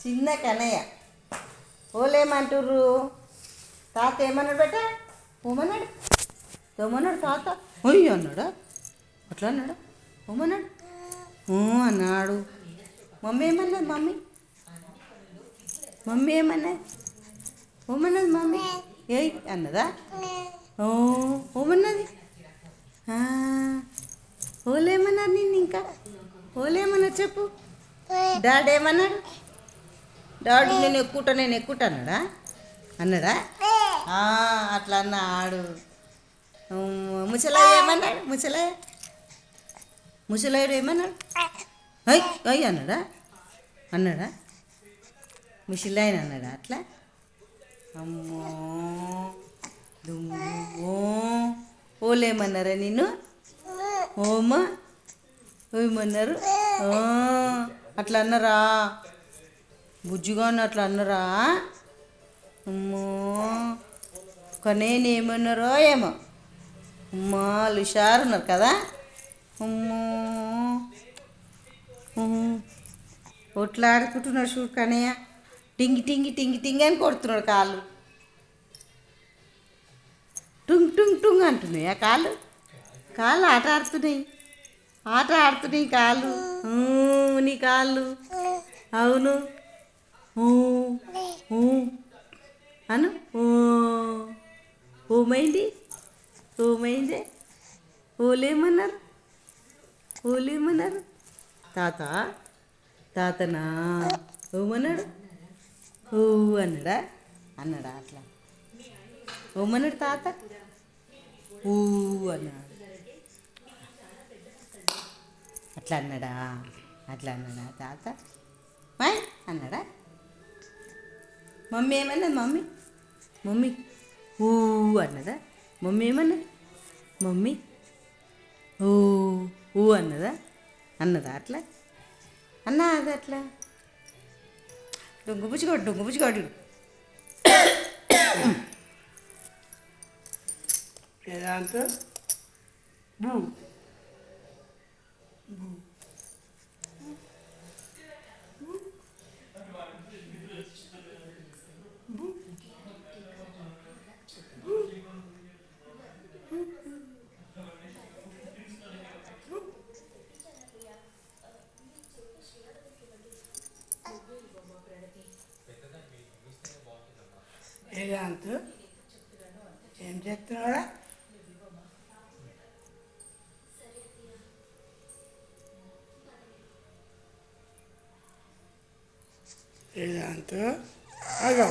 చిన్న కన్నయ్య ఓలేమంటుర్రు. తాత ఏమన్నాడు బెట్ట? ఓమన్నాడు ఏమన్నాడు తాత? అయ్యో అన్నాడా? అట్లా అన్నాడా? ఓమన్నాడు అన్నాడు. మమ్మీ ఏమన్నది? మమ్మీ ఏమన్నది? ఓమన్నది మమ్మీ ఏయ్ అన్నదా? ఓమన్నది. ఓలేమన్నారు నిన్ను? ఇంకా ఓలేమన్నారు చెప్పు. డాడీ ఏమన్నాడు? డాడీ నేను ఎక్కుంటా అన్నాడా? అట్లా అన్నాడు. ముసలాయ ఏమన్నాడు? ముసలాయుడు ఏమన్నాడు? అయ్యి అన్నాడా? ముసలాయన అన్నాడా? అట్లా అమ్మో దుమ్ము ఓలేమన్నారా నిన్ను? ఓమా ఏమన్నారు? అట్లా అన్నారా? బుజ్జుగా అట్లా అన్నారా? అమ్మో కానీ ఏమన్నారో ఏమో. అమ్మా హుషారు ఉన్నారు కదా. అమ్మో ఆడుకుంటున్నాడు చూడు కన్నయ్య. టింగి టింగి టింగి టింగి అని కొడుతున్నాడు కాళ్ళు. టుంగ్ టుంగ్ టుంగ్ అంటున్నాయి ఆ కాళ్ళు ఆట ఆడుతున్నాయి కాళ్ళు. నీ కాళ్ళు అవును అను. ఓమైంది ఓలేమన్నారు తాతనా ఓమన్నాడు? అన్నాడా? అట్లా ఓమన్నాడు తాత అన్నాడు. అట్లా అన్నాడా తాత? అన్నాడా? మమ్మీ ఏమన్నది? మమ్మీ అన్నదా? మమ్మీ ఏమన్నది? మమ్మీ అన్నదా? అట్లా అది అట్లా డొంగుబుచ్చిగాడు వేదాంత్ బూ వేదాంత్ ఏం చేస్తున్నాడా? వేదాంత్ అగో